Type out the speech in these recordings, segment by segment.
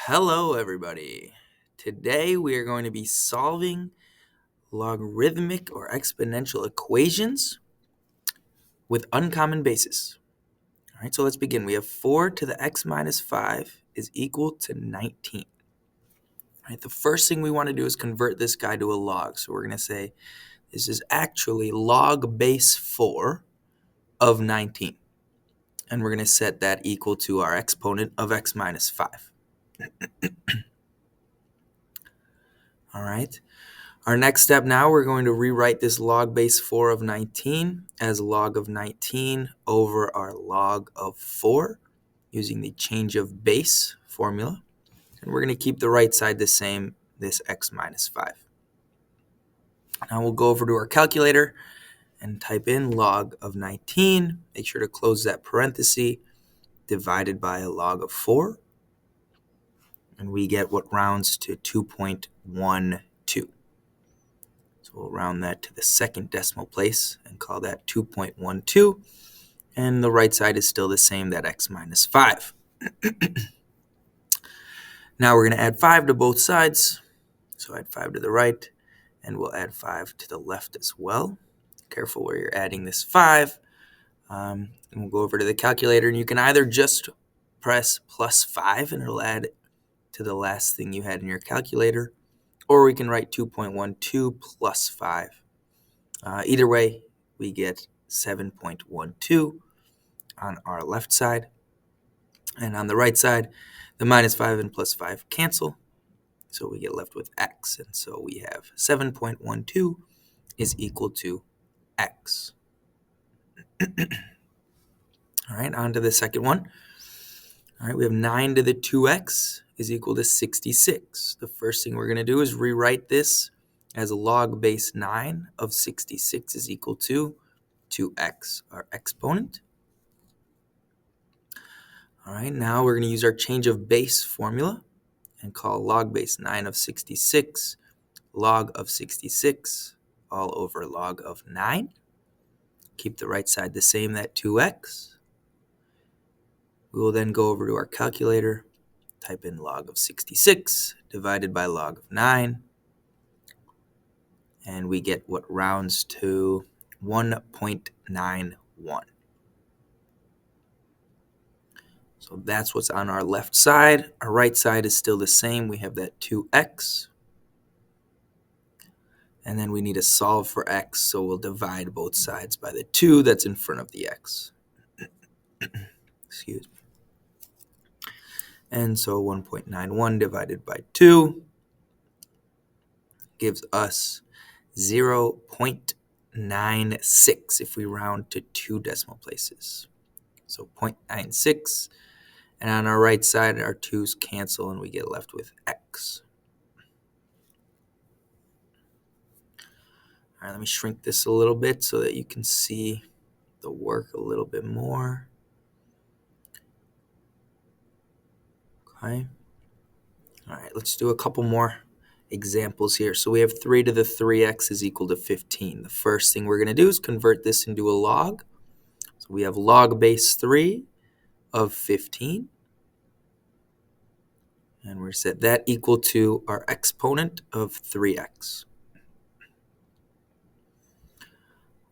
Hello, everybody. Today we are going to be solving logarithmic or exponential equations with uncommon basis. All right, so let's begin. We have 4 to the x minus 5 is equal to 19. All right, the first thing we want to do is convert this guy to a log. So we're going to say this is actually log base 4 of 19. And we're going to set that equal to our exponent of x minus 5. All right. Our next step now, we're going to rewrite this log base 4 of 19 as log of 19 over our log of 4 using the change of base formula. And we're going to keep the right side the same, this x minus 5. Now we'll go over to our calculator and type in log of 19. Make sure to close that parenthesis, divided by a log of 4. And we get what rounds to 2.12. So we'll round that to the second decimal place and call that 2.12. And the right side is still the same, that x minus 5. Now we're going to add 5 to both sides. So add 5 to the right, and we'll add 5 to the left as well. Careful where you're adding this 5. And we'll go over to the calculator, and you can either just press plus 5, and it'll add to the last thing you had in your calculator, or we can write 2.12 plus 5. Either way, we get 7.12 on our left side. And on the right side, the minus 5 and plus 5 cancel. So we get left with x. And so we have 7.12 is equal to x. All right, on to the second one. All right, we have 9 to the 2x is equal to 66. The first thing we're going to do is rewrite this as log base 9 of 66 is equal to 2x, our exponent. All right, now we're going to use our change of base formula and call log base 9 of 66 log of 66 all over log of 9. Keep the right side the same, that 2x. We will then go over to our calculator, type in log of 66 divided by log of 9, and we get what rounds to 1.91. So that's what's on our left side. Our right side is still the same. We have that 2x. And then we need to solve for x, so we'll divide both sides by the 2 that's in front of the x. Excuse me. And so 1.91 divided by 2 gives us 0.96 if we round to 2 decimal places. So 0.96. And on our right side, our 2's cancel and we get left with x. All right, let me shrink this a little bit so that you can see the work a little bit more. Okay. All right, let's do a couple more examples here. So we have 3 to the 3x is equal to 15. The first thing we're going to do is convert this into a log. So we have log base 3 of 15. And we're set that equal to our exponent of 3x.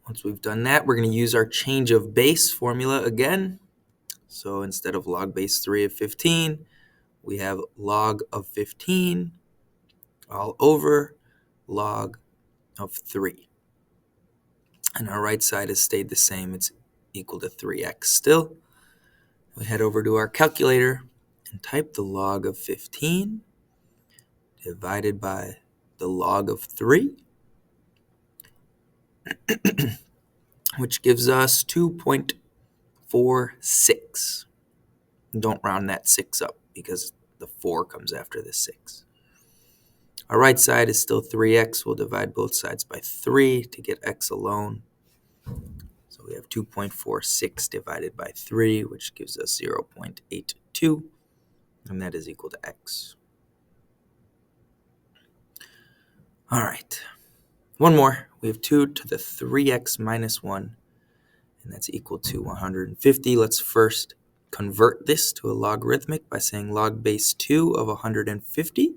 Once we've done that, we're going to use our change of base formula again. So instead of log base 3 of 15, we have log of 15 all over log of 3. And our right side has stayed the same. It's equal to 3x still. We head over to our calculator and type the log of 15 divided by the log of 3, which gives us 2.46. Don't round that 6 up because the 4 comes after the 6. Our right side is still 3x. We'll divide both sides by 3 to get x alone. So we have 2.46 divided by 3, which gives us 0.82, and that is equal to x. All right, one more. We have 2 to the 3x minus 1, and that's equal to 150. Let's first convert this to a logarithmic by saying log base 2 of 150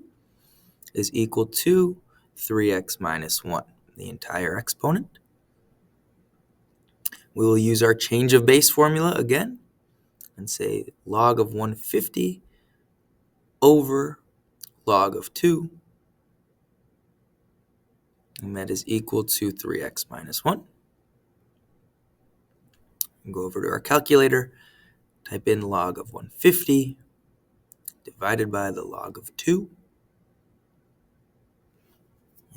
is equal to 3x minus 1, the entire exponent. We will use our change of base formula again and say log of 150 over log of 2, and that is equal to 3x minus 1. And go over to our calculator, type in log of 150 divided by the log of 2,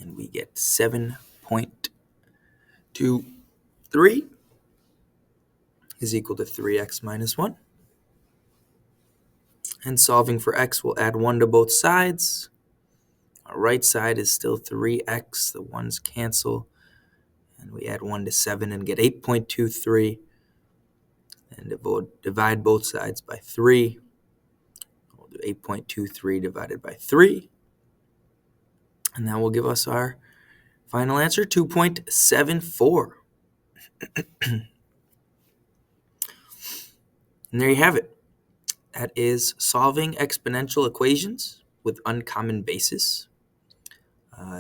and we get 7.23 is equal to 3x minus 1. And solving for x, we'll add 1 to both sides. Our right side is still 3x. The 1's cancel. And we add 1 to 7 and get 8.23. And divide both sides by 3. We'll do 8.23 divided by 3. And that will give us our final answer, 2.74. And there you have it. That is solving exponential equations with uncommon basis.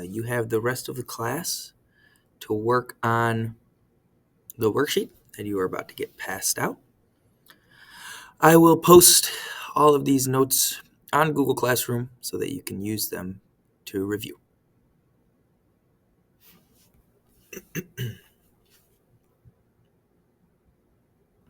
You have the rest of the class to work on the worksheet that you are about to get passed out. I will post all of these notes on Google Classroom so that you can use them to review.